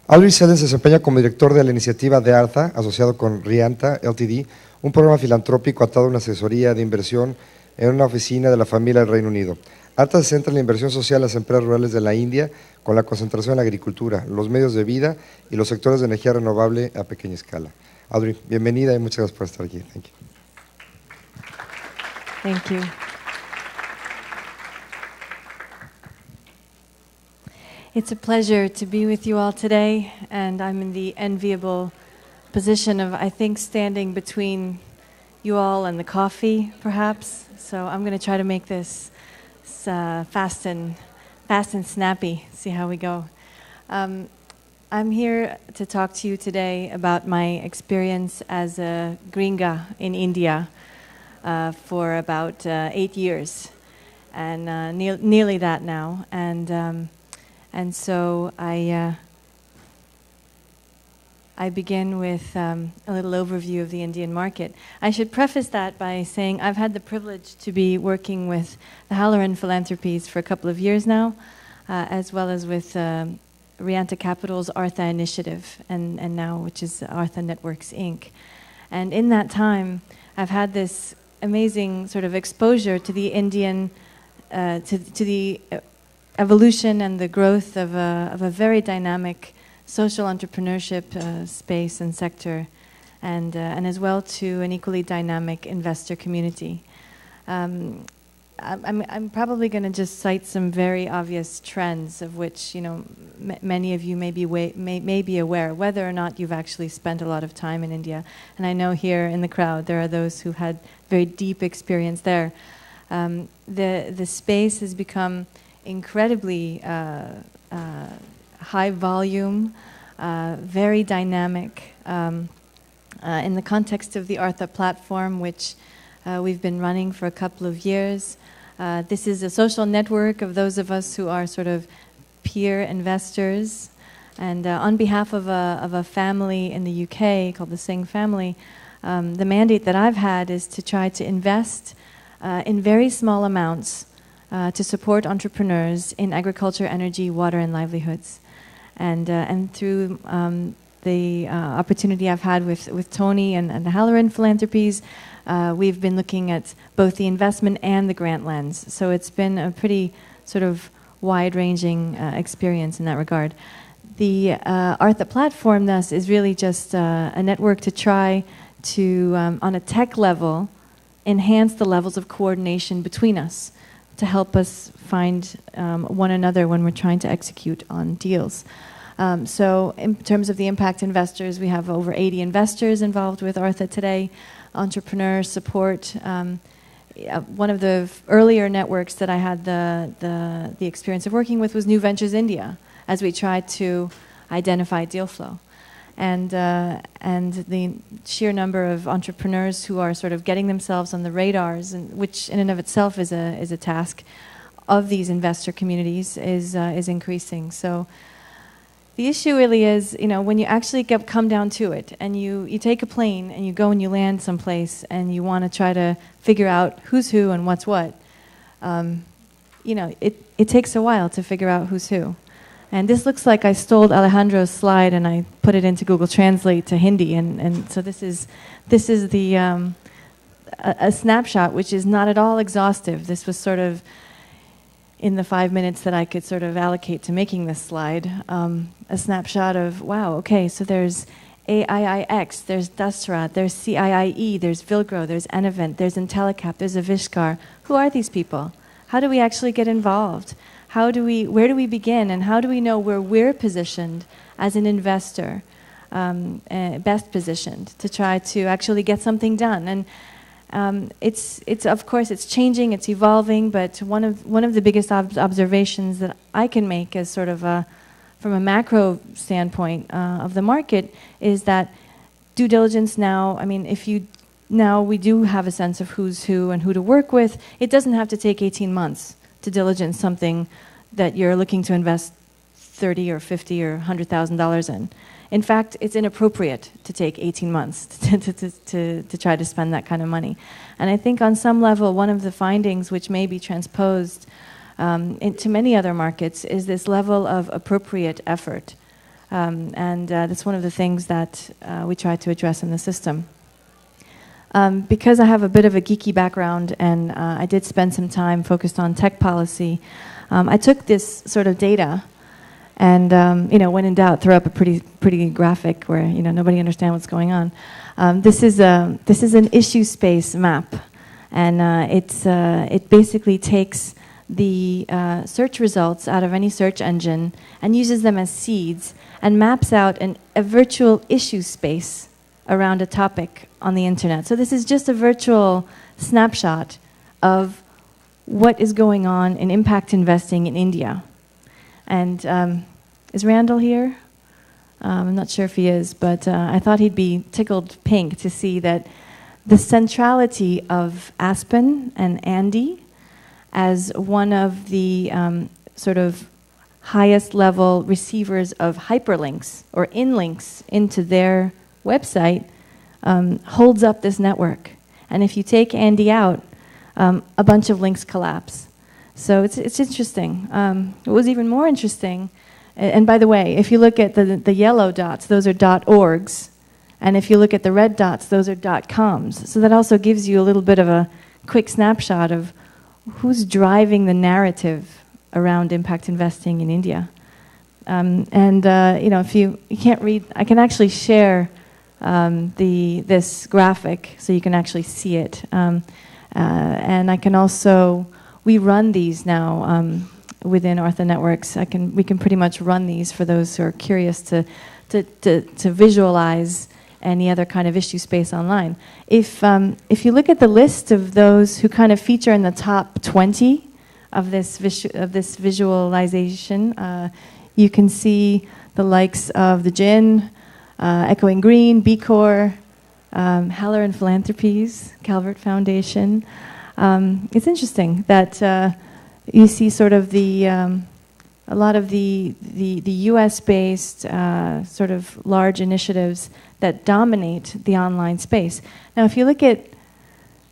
Audrey Sellen se desempeña como director de la iniciativa de ARTHA, asociado con Rianta Ltd., un programa filantrópico atado a una asesoría de inversión en una oficina de la familia del Reino Unido. ARTHA se centra en la inversión social en las empresas rurales de la India, con la concentración en la agricultura, los medios de vida y los sectores de energía renovable a pequeña escala. Audrey, bienvenida y muchas gracias por estar aquí. Thank you. Thank you. It's a pleasure to be with you all today, and I'm in the enviable position of, I think, standing between you all and the coffee, perhaps. So I'm going to try to make this fast and snappy, see how we go. I'm here to talk to you today about my experience as a gringa in India for about 8 years, and nearly that now. And so I begin with a little overview of the Indian market. I should preface that by saying I've had the privilege to be working with the Halloran Philanthropies for a couple of years now, as well as with Rianta Capital's ARTHA initiative, and now which is ARTHA Networks Inc. And in that time, I've had this amazing sort of exposure to the Indian, to the evolution and the growth of a very dynamic social entrepreneurship space and sector, and as well to an equally dynamic investor community. I'm probably going to just cite some very obvious trends of which many of you may be aware, whether or not you've actually spent a lot of time in India. And I know here in the crowd there are those who had very deep experience there. The space has become incredibly high volume, very dynamic. In the context of the ARTHA platform, which we've been running for a couple of years, this is a social network of those of us who are sort of peer investors. And on behalf of a family in the UK called the Singh family, the mandate that I've had is to try to invest in very small amounts to support entrepreneurs in agriculture, energy, water, and livelihoods. And through the opportunity I've had with Tony and the Halloran Philanthropies, we've been looking at both the investment and the grant lens. So it's been a pretty sort of wide-ranging experience in that regard. The ARTHA platform, thus, is really just a network to try to, on a tech level, enhance the levels of coordination between us, to help us find one another when we're trying to execute on deals. So in terms of the impact investors, we have over 80 investors involved with ARTHA today, entrepreneur support. One of the earlier networks that I had the experience of working with was New Ventures India, as we tried to identify deal flow. And the sheer number of entrepreneurs who are sort of getting themselves on the radars, and which in and of itself is a task of these investor communities, is increasing. So the issue really is, when you actually come down to it, and you take a plane and you go and you land someplace, and you want to try to figure out who's who and what's what, it takes a while to figure out who's who. And this looks like I stole Alejandro's slide and I put it into Google Translate to Hindi, and so this is the a snapshot which is not at all exhaustive. This was sort of in the 5 minutes that I could sort of allocate to making this slide, a snapshot of, wow, okay, so there's AIIX, there's Dasrat, there's CIIE, there's Vilgro, there's Enevent, there's Intellicap, there's Avishkar. Who are these people? How do we actually get involved? Where do we begin, and how do we know where we're positioned as an investor, best positioned to try to actually get something done? And it's of course it's changing, it's evolving, but one of the biggest observations that I can make as sort of from a macro standpoint of the market is that due diligence now, now we do have a sense of who's who and who to work with. It doesn't have to take 18 months to diligence something that you're looking to invest $30 or $50 or $100,000 in. In fact, it's inappropriate to take 18 months to try to spend that kind of money. And I think on some level, one of the findings which may be transposed into many other markets is this level of appropriate effort. And that's one of the things that we try to address in the system. Because I have a bit of a geeky background and I did spend some time focused on tech policy, I took this sort of data and, when in doubt, throw up a pretty graphic where, nobody understands what's going on. This is an issue space map, and it basically takes the search results out of any search engine and uses them as seeds and maps out a virtual issue space around a topic on the internet. So this is just a virtual snapshot of what is going on in impact investing in India. And is Randall here? I'm not sure if he is, but I thought he'd be tickled pink to see that the centrality of Aspen and Andy as one of the sort of highest level receivers of hyperlinks or inlinks into their website holds up this network. And if you take Andy out, a bunch of links collapse. So it's interesting. It was even more interesting. And by the way, if you look at the yellow dots, those are .orgs. And if you look at the red dots, those are .coms. So that also gives you a little bit of a quick snapshot of who's driving the narrative around impact investing in India. If you can't read, I can actually share this graphic so you can actually see it. And I can also, we run these now within Artha Networks. We can pretty much run these for those who are curious to visualize any other kind of issue space online. If you look at the list of those who kind of feature in the top 20 of this visualization, you can see the likes of the Gin, Echoing Green, B Corps, Heller and Philanthropies, Calvert Foundation. It's interesting that you see sort of a lot of the US-based sort of large initiatives that dominate the online space. Now, if you look at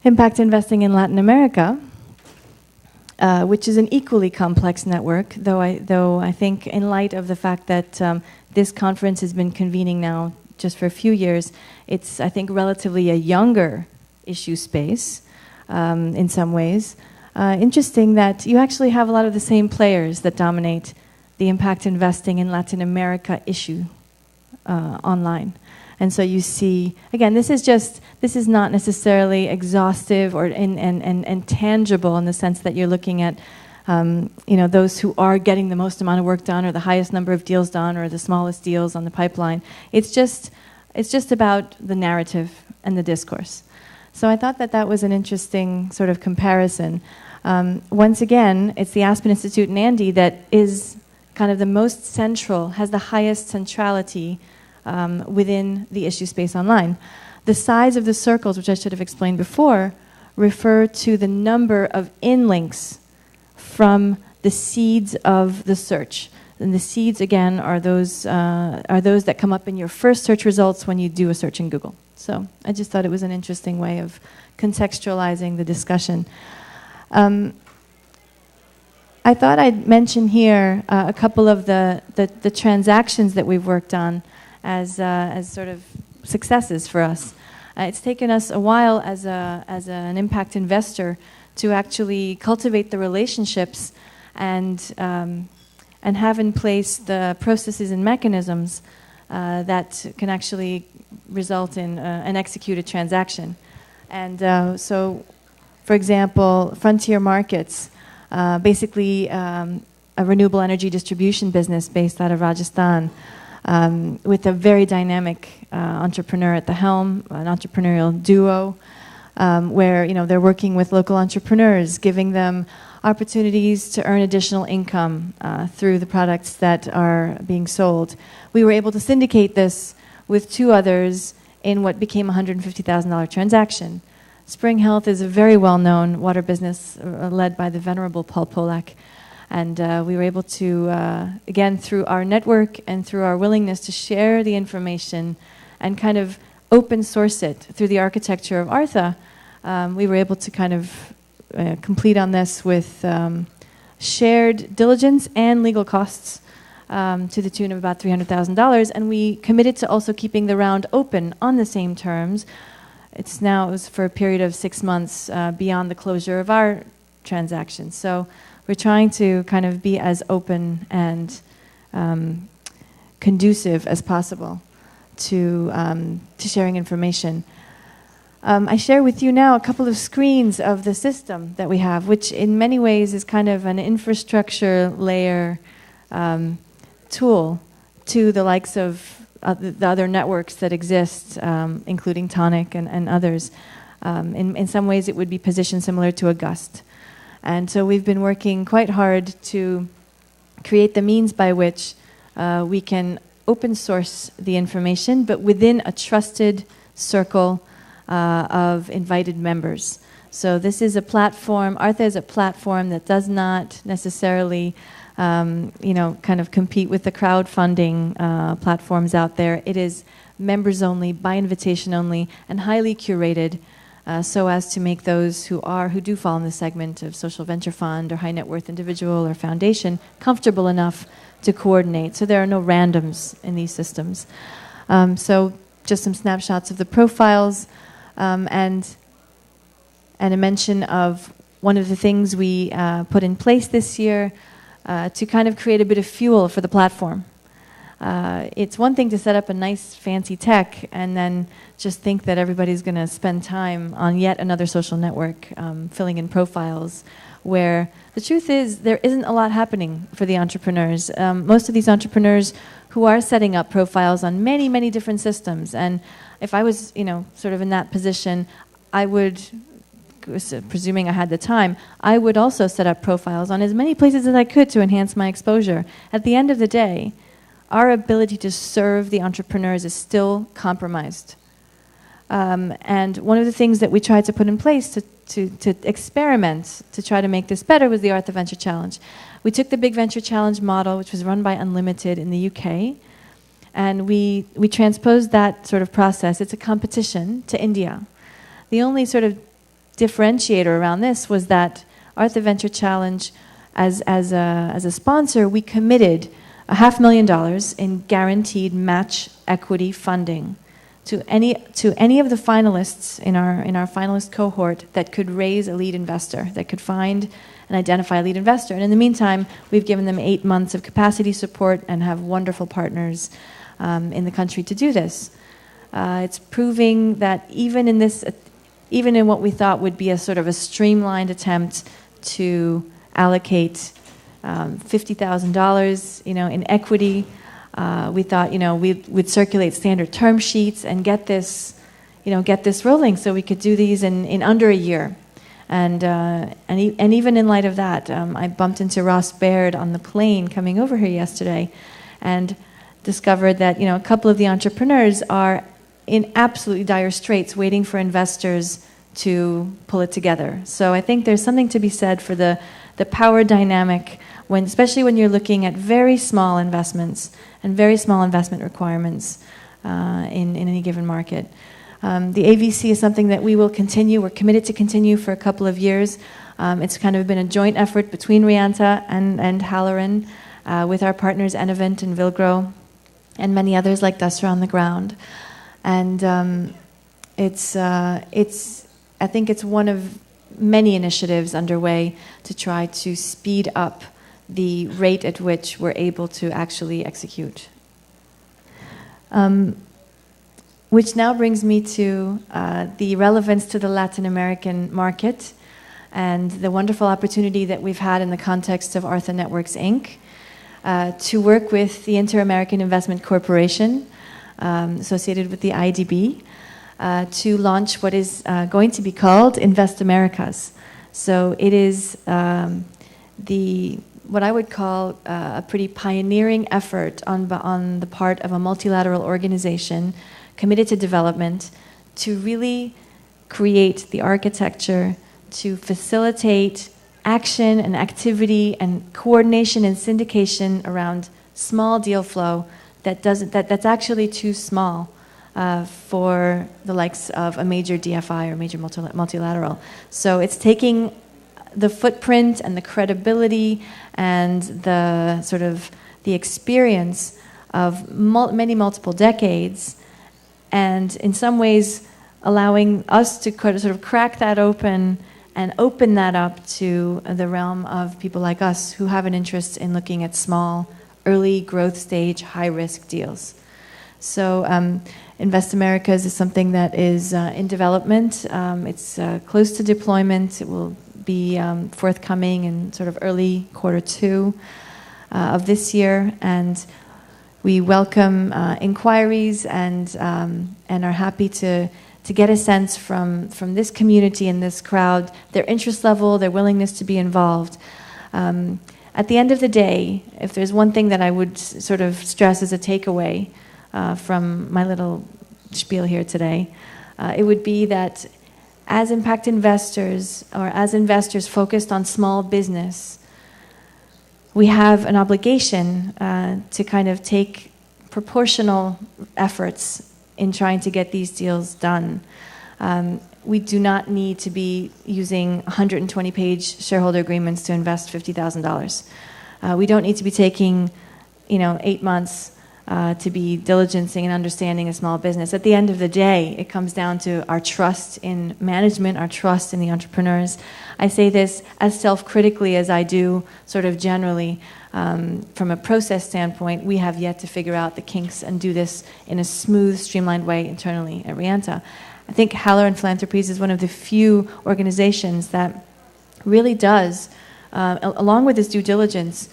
impact investing in Latin America, which is an equally complex network, though I think in light of the fact that this conference has been convening now just for a few years, it's, I think, relatively a younger issue space in some ways. Interesting that you actually have a lot of the same players that dominate the impact investing in Latin America issue online. And so you see, again, this is not necessarily exhaustive or and tangible in the sense that you're looking at those who are getting the most amount of work done or the highest number of deals done or the smallest deals on the pipeline. It's just about the narrative and the discourse. So I thought that was an interesting sort of comparison. Once again, it's the Aspen Institute in Andy that is kind of the most central, has the highest centrality within the issue space online. The size of the circles, which I should have explained before, refer to the number of inlinks from the seeds of the search. And the seeds, again, are those that come up in your first search results when you do a search in Google. So I just thought it was an interesting way of contextualizing the discussion. I thought I'd mention here a couple of the transactions that we've worked on as sort of successes for us. It's taken us a while as an impact investor to actually cultivate the relationships and have in place the processes and mechanisms that can actually result in an executed transaction. And so, for example, Frontier Markets, basically a renewable energy distribution business based out of Rajasthan, with a very dynamic entrepreneur at the helm, an entrepreneurial duo, where they're working with local entrepreneurs, giving them opportunities to earn additional income through the products that are being sold. We were able to syndicate this with two others in what became a $150,000 transaction. Spring Health is a very well-known water business led by the venerable Paul Polak. And we were able to, again, through our network and through our willingness to share the information and kind of open source it through the architecture of Artha, we were able to kind of complete on this with shared diligence and legal costs. to the tune of about $300,000, and we committed to also keeping the round open on the same terms. It was for a period of 6 months beyond the closure of our transactions. So we're trying to kind of be as open and conducive as possible to sharing information. I share with you now a couple of screens of the system that we have, which in many ways is kind of an infrastructure layer tool to the likes of the other networks that exist, including Tonic and others. In some ways it would be positioned similar to a Gust. And so we've been working quite hard to create the means by which we can open source the information, but within a trusted circle of invited members. So this is a platform, Artha is a platform that does not necessarily kind of compete with the crowdfunding platforms out there. It is members only, by invitation only, and highly curated so as to make those who do fall in the segment of social venture fund or high net worth individual or foundation comfortable enough to coordinate. So there are no randoms in these systems. So just some snapshots of the profiles and a mention of one of the things we put in place this year to kind of create a bit of fuel for the platform. It's one thing to set up a nice fancy tech and then just think that everybody's going to spend time on yet another social network filling in profiles, where the truth is there isn't a lot happening for the entrepreneurs. Most of these entrepreneurs who are setting up profiles on many, many different systems, and if I was, sort of in that position, I would, presuming I had the time, I would also set up profiles on as many places as I could to enhance my exposure. At the end of the day, our ability to serve the entrepreneurs is still compromised. And one of the things that we tried to put in place to experiment to try to make this better was the Artha Venture Challenge. We took the Big Venture Challenge model, which was run by Unlimited in the UK, and we transposed that sort of process. It's a competition to India. The only sort of differentiator around this was that Artha Venture Challenge, as a sponsor, we committed $500,000 in guaranteed match equity funding to any of the finalists in our finalist cohort that could raise a lead investor, that could find and identify a lead investor. And in the meantime, we've given them 8 months of capacity support and have wonderful partners in the country to do this. It's proving that even in what we thought would be a sort of a streamlined attempt to allocate $50,000, in equity, we thought, we'd circulate standard term sheets and get this rolling, so we could do these in under a year. And even in light of that, I bumped into Ross Baird on the plane coming over here yesterday, and discovered that a couple of the entrepreneurs are in absolutely dire straits, waiting for investors to pull it together. So I think there's something to be said for the power dynamic, especially when you're looking at very small investments and very small investment requirements in any given market. The AVC is something that we will continue. We're committed to continue for a couple of years. It's kind of been a joint effort between Rianta and Halloran with our partners Enevent and Vilgro and many others like Dasra on the Ground. And I think it's one of many initiatives underway to try to speed up the rate at which we're able to actually execute. Which now brings me to the relevance to the Latin American market and the wonderful opportunity that we've had in the context of Artha Networks, Inc., to work with the Inter-American Investment Corporation, associated with the IDB, to launch what is going to be called Invest Americas. So it is what I would call a pretty pioneering effort on the part of a multilateral organization committed to development to really create the architecture to facilitate action and activity and coordination and syndication around small deal flow that's actually too small for the likes of a major DFI or major multilateral. So it's taking the footprint and the credibility and the sort of the experience of many multiple decades, and in some ways allowing us to sort of crack that open and open that up to the realm of people like us who have an interest in looking at small, early growth stage, high-risk deals. So Invest Americas is something that is in development. It's close to deployment. It will be forthcoming in sort of early Q2 of this year, and we welcome inquiries and are happy to get a sense from this community and this crowd, their interest level, their willingness to be involved. At the end of the day, if there's one thing that I would sort of stress as a takeaway from my little spiel here today, it would be that as impact investors, or as investors focused on small business, we have an obligation to kind of take proportional efforts in trying to get these deals done. We do not need to be using 120-page shareholder agreements to invest $50,000. We don't need to be taking, 8 months to be diligencing and understanding a small business. At the end of the day, it comes down to our trust in management, our trust in the entrepreneurs. I say this as self-critically as I do sort of generally. From a process standpoint, we have yet to figure out the kinks and do this in a smooth, streamlined way internally at Rianta. I think Halloran Philanthropies is one of the few organizations that really does, along with its due diligence,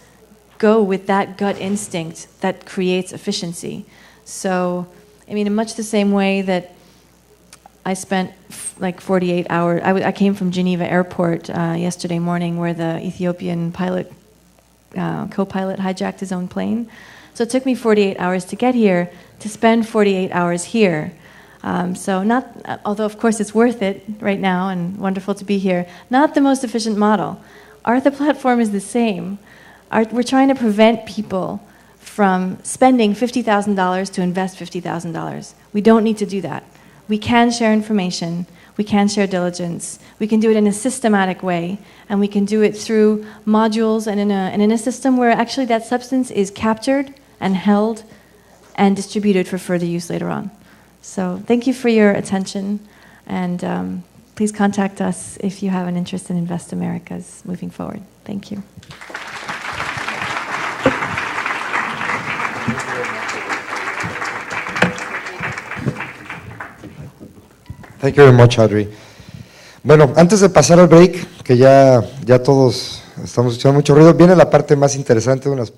go with that gut instinct that creates efficiency. So, in much the same way that I spent like 48 hours, I came from Geneva Airport yesterday morning, where the Ethiopian co-pilot hijacked his own plane. So it took me 48 hours to get here, to spend 48 hours here. Although of course it's worth it right now and wonderful to be here, not the most efficient model. Artha platform is the same. We're trying to prevent people from spending $50,000 to invest $50,000. We don't need to do that. We can share information, we can share diligence, we can do it in a systematic way, and we can do it through modules and in a system where actually that substance is captured and held and distributed for further use later on. So thank you for your attention, and please contact us if you have an interest in Invest Americas moving forward. Thank you. Thank you very much, Audrey. Bueno, antes de pasar al break, que ya todos estamos escuchando mucho ruido, viene la parte más interesante, unas